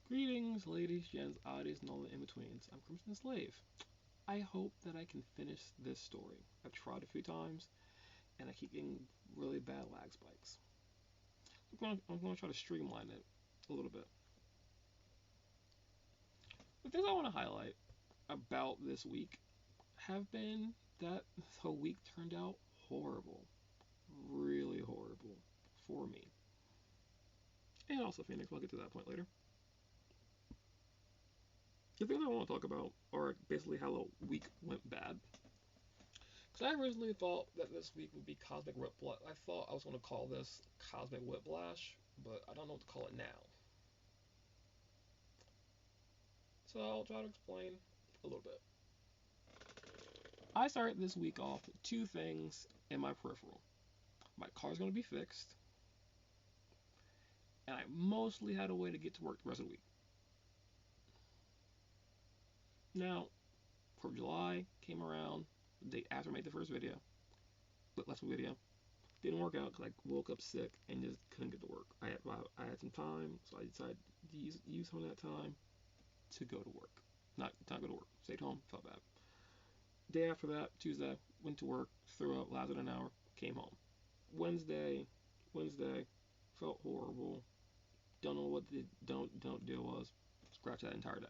Greetings, ladies, gents, oddies, and all the in-betweens. I'm CrimsonSlave. I hope that I can finish this story. I've tried a few times, and I keep getting really bad lag spikes. I'm going to try to streamline it a little bit. The things I want to highlight about this week have been that this whole week turned out horrible. Really horrible for me. And also Phoenix, we'll get to that point later. The things I want to talk about are basically how the week went bad. Because I originally thought that this week would be Cosmic Whiplash. I thought I was going to call this Cosmic Whiplash, but I don't know what to call it now. So I'll try to explain a little bit. I started this week off with two things in my peripheral. My car's going to be fixed, and I mostly had a way to get to work the rest of the week. Now, 4th of July came around, the day after I made the first video, last video. Didn't work out because I woke up sick and just couldn't get to work. I had some time, so I decided to use some of that time to go to work. Not go to work. Stayed home, felt bad. Day after that, Tuesday, went to work, threw up, lasted an hour, came home. Wednesday, felt horrible. Don't know what the don't deal was. Scratch that entire day.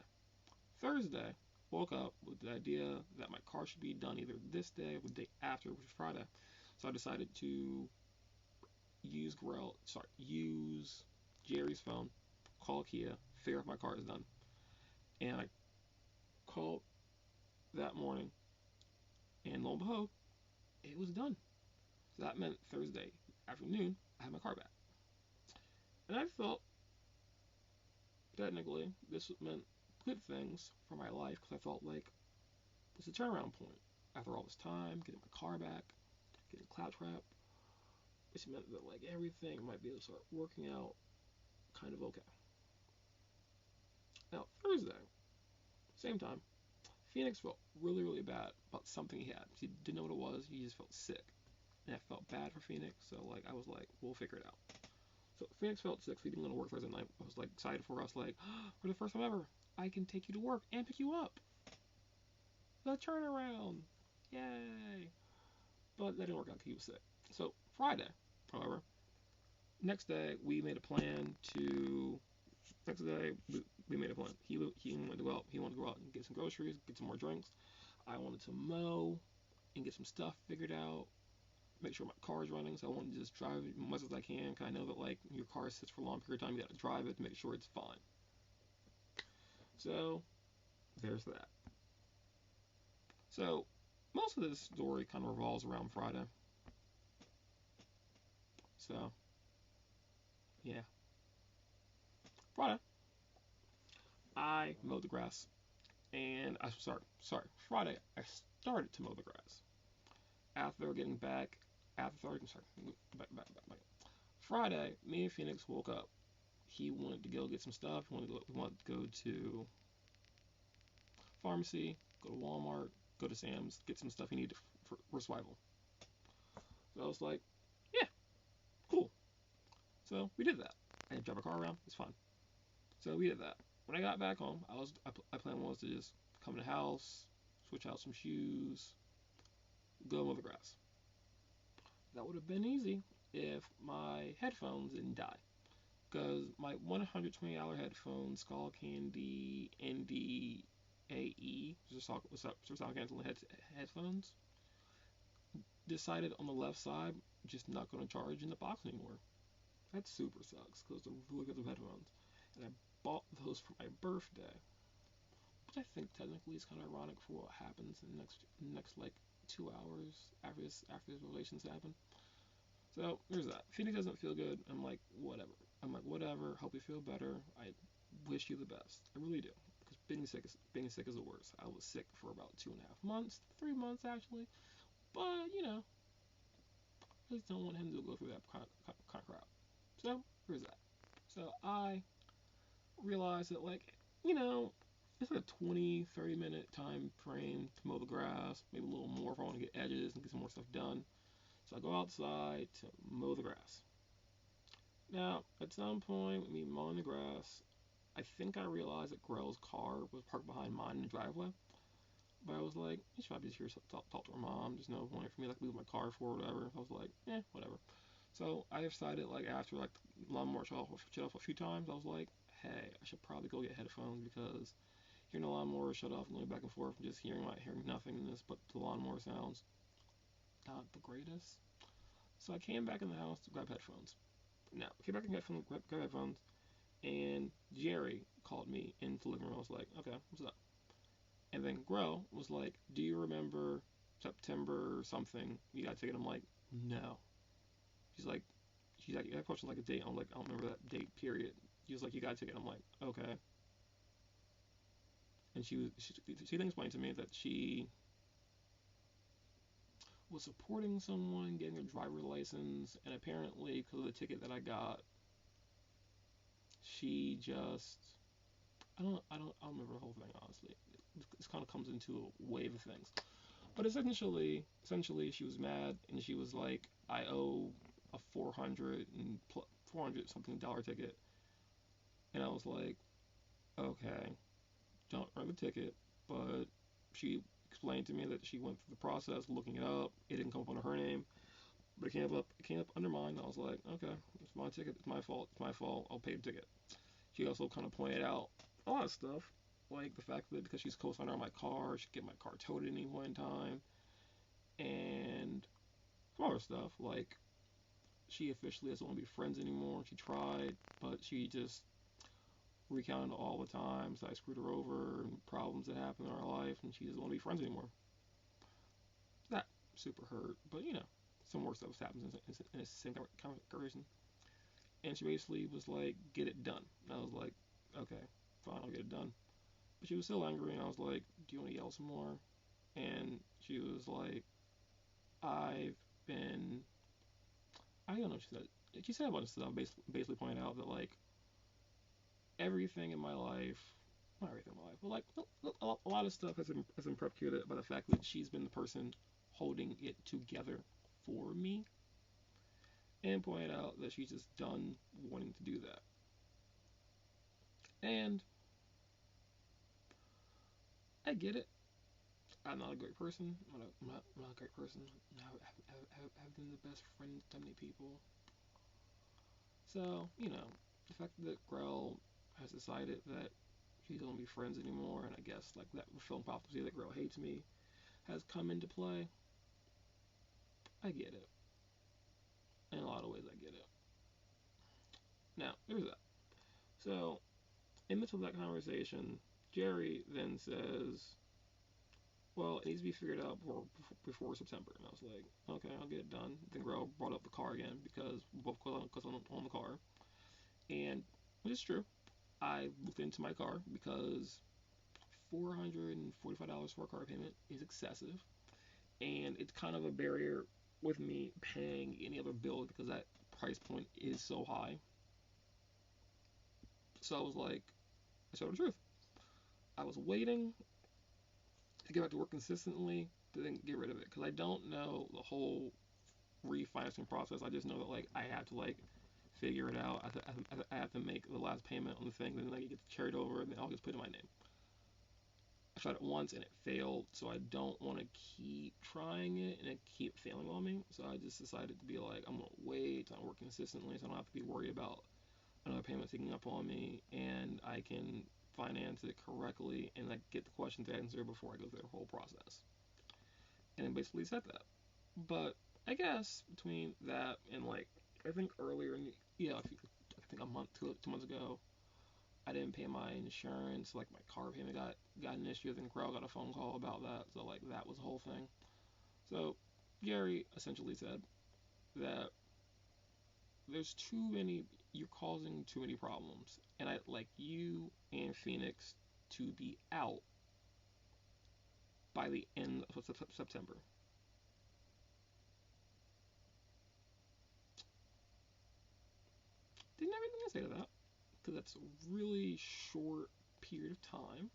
Thursday, woke up with the idea that my car should be done either this day or the day after, which is Friday. So I decided to use Jerry's phone, call Kia, figure if my car is done. And I called that morning, and lo and behold, it was done. So that meant Thursday afternoon, I had my car back. And I felt, technically, this meant good things for my life because I felt like it's a turnaround point. After all this time, getting my car back, getting claptrap, which meant that like everything might be able to start working out kind of okay. Now Thursday, same time, Phoenix felt really, really bad about something he had. He didn't know what it was. He just felt sick, and I felt bad for Phoenix. So like I was like, we'll figure it out. So Phoenix felt sick, so he didn't go to work Thursday night. I was like excited for us, like for the first time ever, I can take you to work and pick you up. The turnaround, yay! But that didn't work out because he was sick. So Friday, however, next day we made a plan to. Next day we made a plan. He wanted to go out. He wanted to go out and get some groceries, get some more drinks. I wanted to mow and get some stuff figured out. Make sure my car is running. So I wanted to just drive it as much as I can. Cause I know that like your car sits for a long period of time. You got to drive it to make sure it's fine. So there's that. So most of this story kind of revolves around Friday. So yeah, Friday I mowed the grass, and I sorry. Friday I started to mow the grass after getting back. Back. Friday, me and Phoenix woke up. He wanted to go get some stuff. He wanted to go to pharmacy, go to Walmart, go to Sam's, get some stuff he needed for survival. So I was like, yeah, cool. So we did that. I drive a car around. It's fun. So we did that. When I got back home, I plan was to just come in the house, switch out some shoes, go mow the grass. That would have been easy if my headphones didn't die. Because my $120 headphones, Skull Candy NDAE, sound canceling headphones, decided on the left side just not going to charge in the box anymore. That super sucks because they're really good headphones. And I bought those for my birthday, which I think technically is kind of ironic for what happens in the next like 2 hours after this relations happen. So there's that. Phoenix doesn't feel good. I'm like, whatever. Hope you feel better. I wish you the best. I really do. Because being sick is the worst. I was sick for about 2.5 months, 3 months actually. But I just don't want him to go through that kind of crap. So there's that. So I realized that it's like a 20-30 minute time frame to mow the grass, maybe a little more if I want to get edges and get some more stuff done. So I go outside to mow the grass. Now, at some point, with me mowing the grass, I think I realized that Grell's car was parked behind mine in the driveway. But I was like, she might be just here to talk to her mom. There's no point for me like move my car for or whatever. I was like, whatever. So I decided like after like the lawnmower shut off a few times, I was like, hey, I should probably go get headphones because hearing the lawnmower shut off and going back and forth and just hearing nothingness but the lawnmower sounds not the greatest. So I came back in the house to grab headphones. Now, I came back and grab headphones, and Jerry called me into the living room. I was like, okay, what's up? And then Grell was like, do you remember September or something? You got a ticket? I'm like, no. She's like, that question like a date. I'm like, I don't remember that date period. He was like, you got a ticket? I'm like, okay. And she then explained to me that she was supporting someone getting a driver's license, and apparently because of the ticket that I got, she just I don't remember the whole thing honestly. This kind of comes into a wave of things, but essentially she was mad and she was like, I owe a 400 something dollar ticket, and I was like, okay, don't earn the ticket, but she explained to me that she went through the process looking it up. It didn't come up under her name, but it came up under mine. I was like, okay, it's my ticket. It's my fault. It's my fault. I'll pay the ticket. She also kind of pointed out a lot of stuff, like the fact that because she's co-signer on my car, she could get my car towed at any one time, and some other stuff. Like she officially doesn't want to be friends anymore. She tried, but she just recounted all the times I screwed her over and problems that happened in our life, and she doesn't want to be friends anymore. That super hurt, but some more stuff happens in a same conversation. And she basically was like, get it done. And I was like, okay, fine, I'll get it done. But she was still angry, and I was like, do you want to yell some more? And she was like, I've been, I don't know what she said. She said a bunch of stuff, basically pointing out that, like, everything in my life, not everything in my life, but, like, a lot of stuff has been perpetuated by the fact that she's been the person holding it together for me, and pointed out that she's just done wanting to do that. And I get it. I'm not a great person. I'm not a great person. I've been the best friend to many people. So, the fact that Grell has decided that she doesn't want to be friends anymore, and I guess, like, that film prophecy that Grell hates me has come into play. I get it. In a lot of ways, I get it. Now, there's that. So, in the midst of that conversation, Jerry then says, well, it needs to be figured out before September. And I was like, okay, I'll get it done. Then Grell brought up the car again because I'm on the car. And which is true. I looked into my car because $445 for a car payment is excessive. And it's kind of a barrier with me paying any other bill because that price point is so high. So I was like, I showed the truth. I was waiting to get back to work consistently to then get rid of it because I don't know the whole refinancing process. I just know that like I have to like figure it out. I have to make the last payment on the thing, then like it gets carried over, and then I'll just put it in my name. I tried it once and it failed, so I don't want to keep trying it and it keep failing on me. So I just decided to be like, I'm gonna wait till I work consistently, so I don't have to be worried about another payment taking up on me, and I can finance it correctly and like get the questions answered before I go through the whole process. And it basically said that. But I guess between that and like I think earlier in I think a month, 2 months ago, I didn't pay my insurance. Like my car payment got an issue. Then Grell got a phone call about that. So like that was the whole thing. So Gary essentially said that there's too many. You're causing too many problems, and I'd like you and Phoenix to be out by the end of September. Didn't have anything to say to that because that's a really short period of time.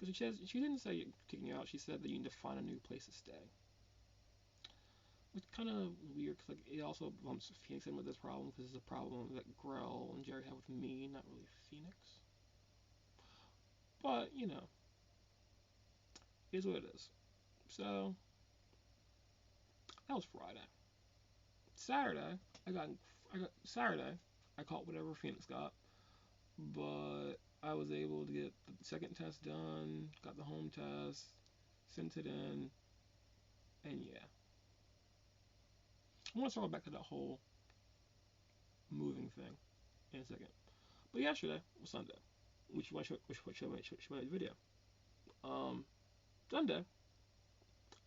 Because she didn't say kicking you out. She said that you need to find a new place to stay. Which kind of weird because like it also bumps Phoenix in with this problem because it's a problem that Grell and Jerry have with me, not really Phoenix. But, it is what it is. So, that was Friday. Saturday, Saturday, I caught whatever Phoenix got, but I was able to get the second test done, got the home test, sent it in, and yeah. I want to circle back to that whole moving thing in a second. But yesterday was Sunday, which should make the video. Sunday,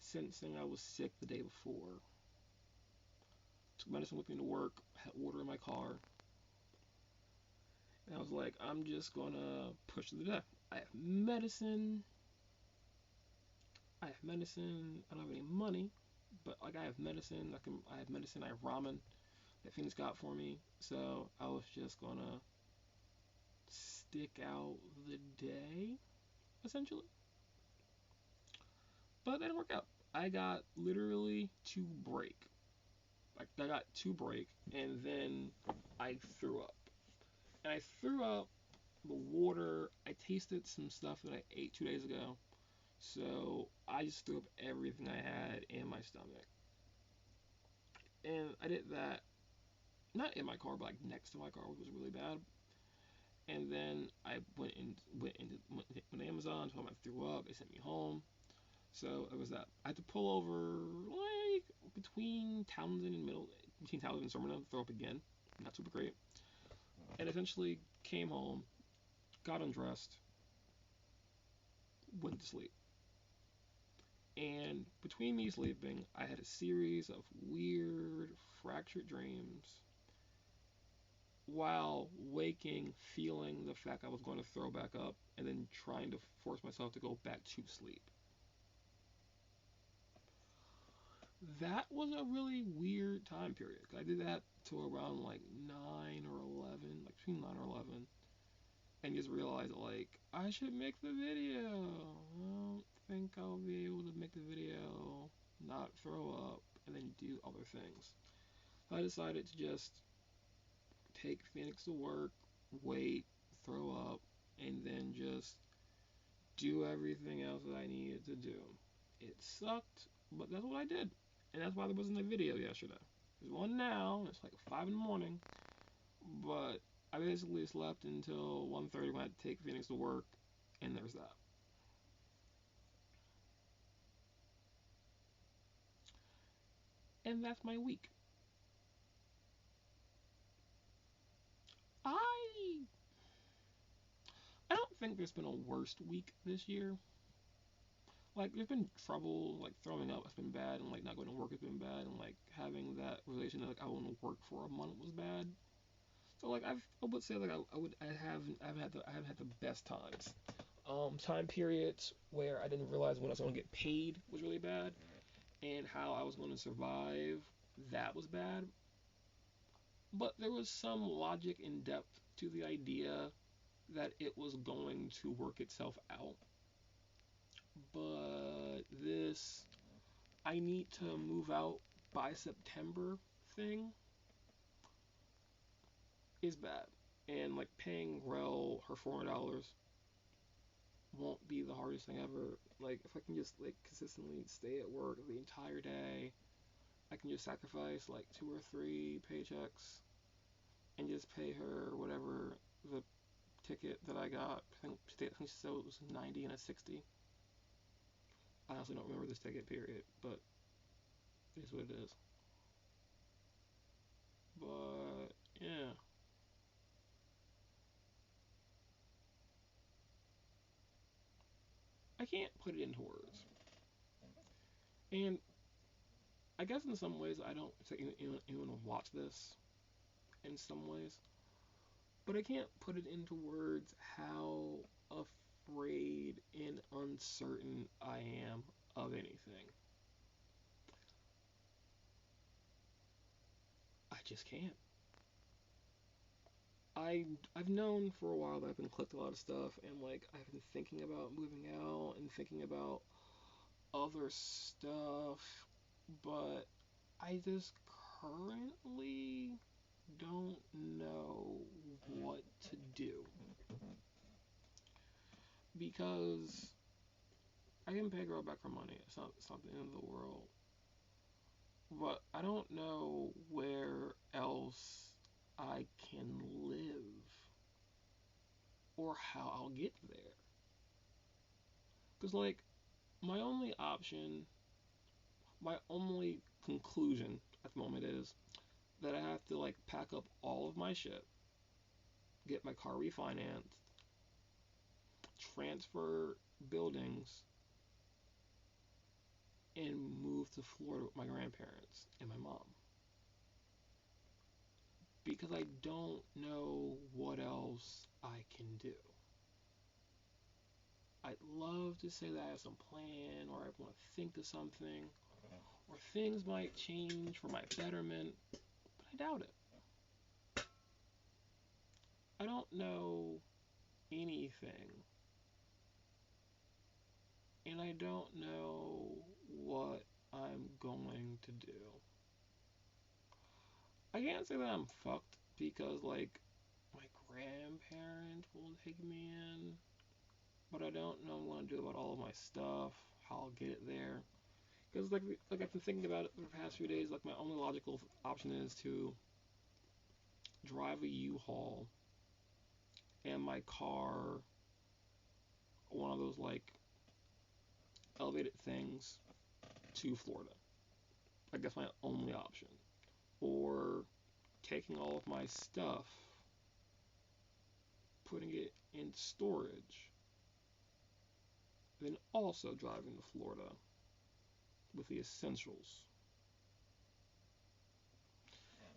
sensing I was sick the day before, took medicine with me to work, had water in my car, and I was like, I'm just gonna push through the day. I have medicine. I don't have any money, but like I have medicine. I have medicine. I have ramen that Phoenix got for me. So I was just gonna stick out the day, essentially. But that didn't work out. I got literally to break. Like I got to break, and then I threw up. And I threw up the water. I tasted some stuff that I ate 2 days ago. So I just threw up everything I had in my stomach. And I did that not in my car, but like next to my car, which was really bad. And then I went to Amazon, told them I threw up. They sent me home. So it was that. I had to pull over like between Townsend and Summerlin, throw up again. Not super great. And eventually came home, got undressed, went to sleep. And between me sleeping, I had a series of weird, fractured dreams while waking, feeling the fact I was going to throw back up, and then trying to force myself to go back to sleep. That was a really weird time period. I did that till around like 9 or 11, like between 9 or 11, and just realized like I should make the video. I don't think I'll be able to make the video, not throw up, and then do other things. So I decided to just take Phoenix to work, wait, throw up, and then just do everything else that I needed to do. It sucked, but that's what I did. And that's why there wasn't a video yesterday. There's one now, it's like 5 in the morning, but I basically slept until 1:30 when I had to take Phoenix to work, and there's that. And that's my week. I I don't think there's been a worst week this year. Like there's been trouble, like throwing up has been bad, and like not going to work has been bad, and like having that realization that like I wouldn't work for a month was bad. So like I would say like I haven't had the best times. Time periods where I didn't realize when I was going to get paid was really bad, and how I was going to survive, that was bad. But there was some logic and depth to the idea that it was going to work itself out. But this I need to move out by September thing is bad. And like paying Grell her $400 won't be the hardest thing ever. Like if I can just like consistently stay at work the entire day, I can just sacrifice like 2 or 3 paychecks and just pay her whatever the ticket that I got. I think she said it was 90 and a 60. I honestly don't remember this ticket period, but it is what it is. But yeah, I can't put it into words. And I guess in some ways I don't even watch this in some ways, but I can't put it into words how afraid and uncertain I am of anything. I just can't. I've known for a while that I've been collecting a lot of stuff, and like I've been thinking about moving out and thinking about other stuff, but I just currently don't know what to do because I can pay girl back her money. It's not the end of the world. But I don't know where else I can live or how I'll get there. Because, like, my only option, my only conclusion at the moment is that I have to, like, pack up all of my shit, get my car refinanced, transfer buildings, and move to Florida with my grandparents and my mom. Because I don't know what else I can do. I'd love to say that I have some plan or I want to think of something or things might change for my betterment, but I doubt it. I don't know anything, and I don't know what I'm going to do. I can't say that I'm fucked because, like, my grandparents will take me in, but I don't know what I'm going to do about all of my stuff, how I'll get it there. Because, like I've been thinking about it for the past few days, like, my only logical option is to drive a U-Haul and my car, one of those, like, elevated things to Florida. Like, that's my only option. Or taking all of my stuff, putting it in storage, then also driving to Florida with the essentials.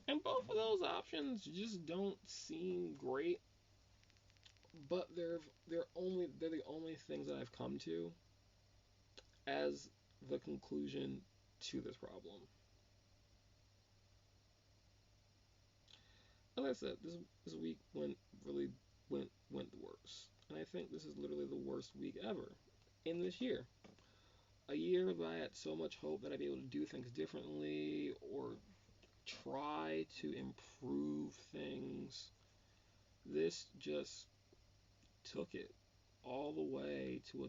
And both of those options just don't seem great, but they're the only things that I've come to as the conclusion to this problem. Like I said, this week went the worst, and I think this is literally the worst week ever in this year. A year that I had so much hope that I'd be able to do things differently or try to improve things. This just took it all the way to a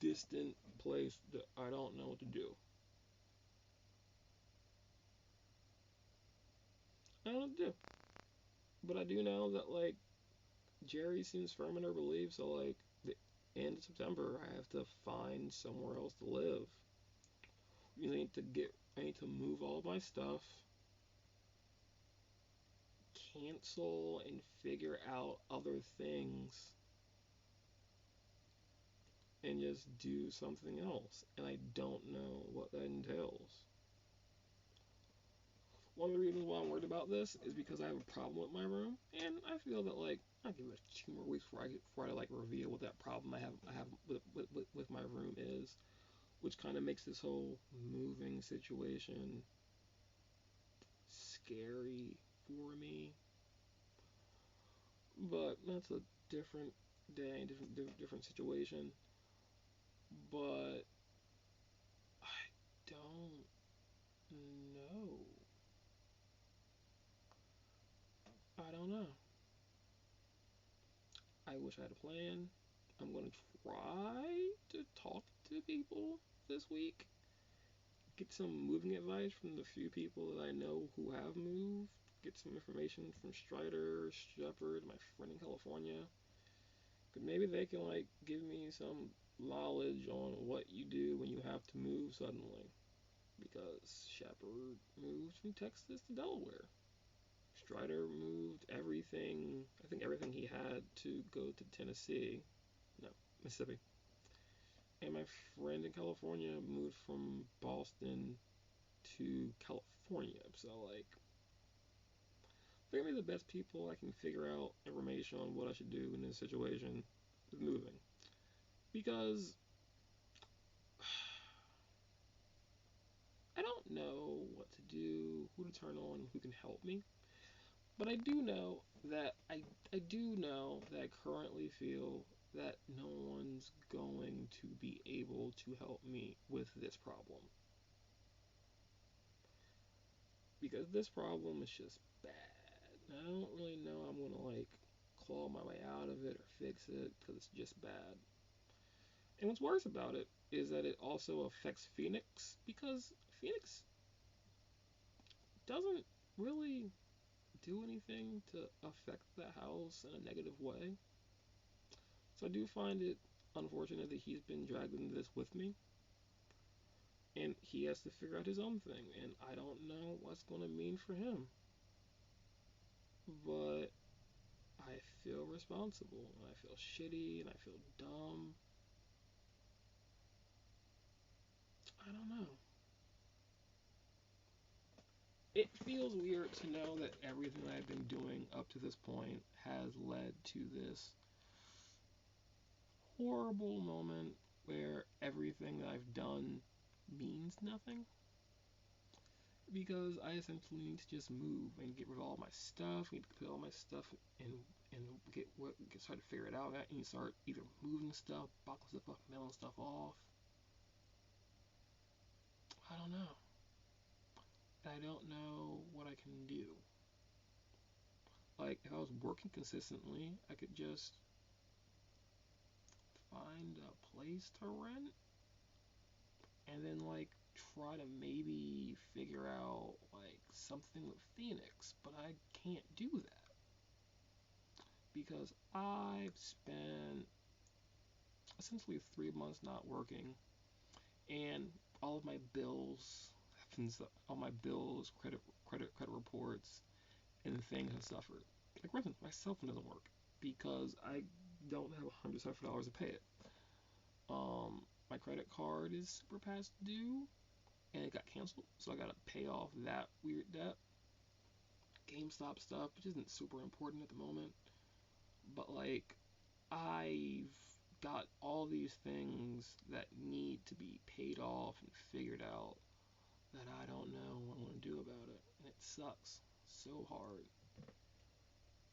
distant place that I don't know what to do. I don't know what to do. But I do know that, like, Jerry seems firm in her belief, so, like, the end of September, I have to find somewhere else to live. I need to move all my stuff, cancel and figure out other things, and just do something else. And I don't know what that entails. One of the reasons why I'm worried about this is because I have a problem with my room, and I feel that, like, I'll give it 2 more weeks before I like reveal what that problem I have with my room is, which kind of makes this whole moving situation scary for me. But that's a different day, different situation. But I don't know. I don't know. I wish I had a plan. I'm gonna try to talk to people this week. Get some moving advice from the few people that I know who have moved. Get some information from Strider, Shepard, my friend in California. Cause maybe they can, like, give me some knowledge on what you do when you have to move suddenly. Because Shepard moved from Texas to Delaware. Strider moved everything, I think everything he had to go to Tennessee. No, Mississippi. And my friend in California moved from Boston to California. So, like, they're gonna be the best people I can figure out information on what I should do in this situation with moving. Because I don't know what to do, who to turn on, who can help me. But I do know that I currently feel that no one's going to be able to help me with this problem. Because this problem is just bad. I don't really know I'm gonna, like, claw my way out of it or fix it because it's just bad. And what's worse about it is that it also affects Phoenix because Phoenix doesn't really do anything to affect the house in a negative way. So I do find it unfortunate that he's been dragged into this with me. And he has to figure out his own thing. And I don't know what's going to mean for him. But I feel responsible. And I feel shitty. And I feel dumb. I don't know. It feels weird to know that everything I've been doing up to this point has led to this horrible moment where everything that I've done means nothing. Because I essentially need to just move and get rid of all my stuff. I need to put all my stuff and get start to figure it out. I need to start either moving stuff, boxing stuff up, mailing stuff off. I don't know. I don't know what I can do. Like if I was working consistently, I could just find a place to rent and then like try to maybe figure out like something with Phoenix, but I can't do that because I've spent essentially 3 months not working, and all of my bills, all my bills, credit reports, and things have suffered. Like, for instance, my cell phone doesn't work because I don't have $174 to pay it. My credit card is super past due, and it got canceled, so I gotta pay off that weird debt. GameStop stuff, which isn't super important at the moment, but like I've got all these things that need to be paid off and figured out that I don't know what I'm gonna do about it, and it sucks so hard.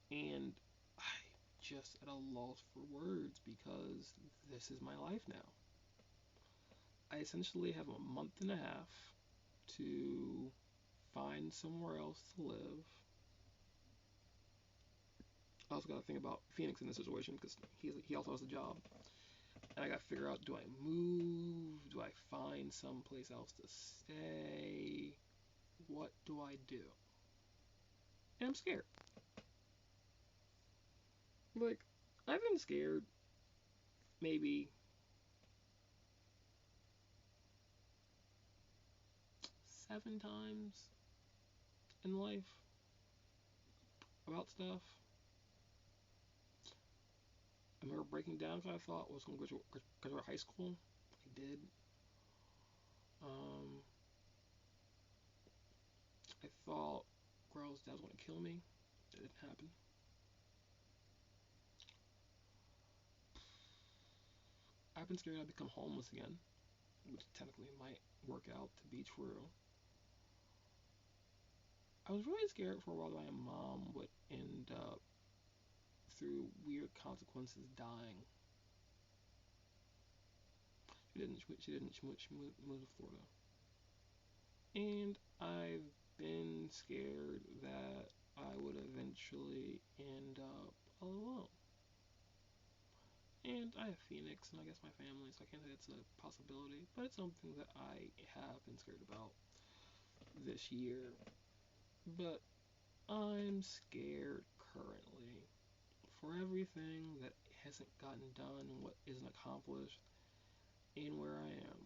And I just at a loss for words because this is my life now. I essentially have a month and a half to find somewhere else to live. I also got to think about Phoenix in this situation because he also has a job, and I got to figure out: do I move? Do I find someplace else to stay? What do I do? And I'm scared. Like I've been scared maybe 7 times in life about stuff. I remember breaking down because I thought I was going to graduate high school. I did. Um, I thought Grell's dad was going to kill me. It didn't happen. I've been scared I'd become homeless again, which technically might work out to be true. I was really scared for a while that my mom would end up, through weird consequences, dying. She didn't. She didn't. She moved to Florida, and I've been scared that I would eventually end up alone. And I have Phoenix and I guess my family, so I can't say it's a possibility, but it's something that I have been scared about this year. But I'm scared currently for everything that hasn't gotten done and what isn't accomplished and where I am.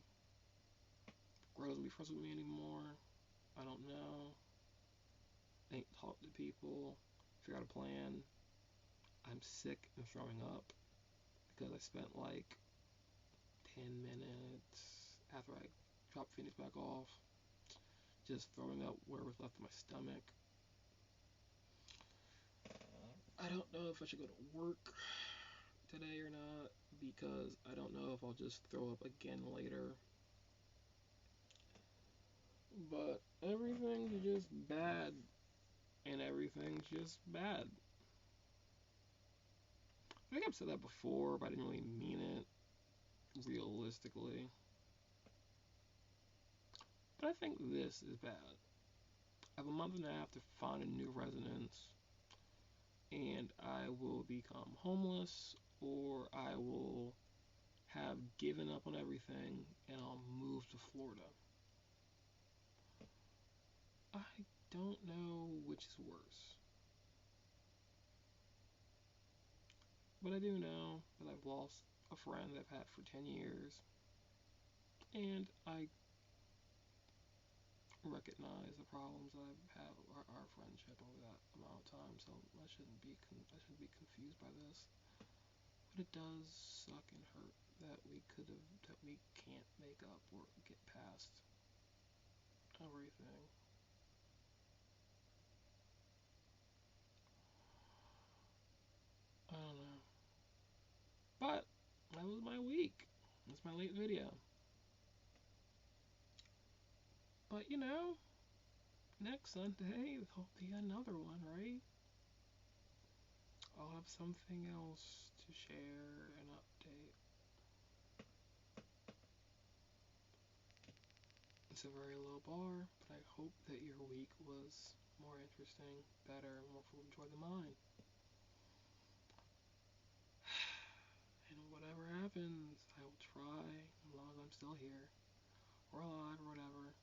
Girl doesn't be friends with me anymore. I don't know. I ain't talk to people. Figure out a plan. I'm sick and throwing up because I spent like 10 minutes after I dropped Phoenix back off just throwing up where was left in my stomach. I don't know if I should go to work today or not because I don't know if I'll just throw up again later. But everything's just bad, and everything's just bad. I think I've said that before, but I didn't really mean it realistically. But I think this is bad. I have a month and a half to find a new residence, and I will become homeless, or I will have given up on everything and I'll move to Florida. I don't know which is worse. But I do know that I've lost a friend that I've had for 10 years. And I recognize the problems that I've had with our friendship over that amount of time. So I shouldn't be confused by this. But it does suck and hurt that we can't make up or get past everything. I don't know. But that was my week. That's my late video. But next Sunday there'll be another one, right? I'll have something else to share and update. It's a very low bar, but I hope that your week was more interesting, better, more full of joy than mine. And whatever happens, I will try, as long as I'm still here, or alive, or whatever,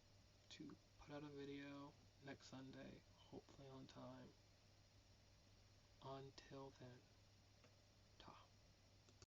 to put out a video next Sunday, hopefully on time. Until then.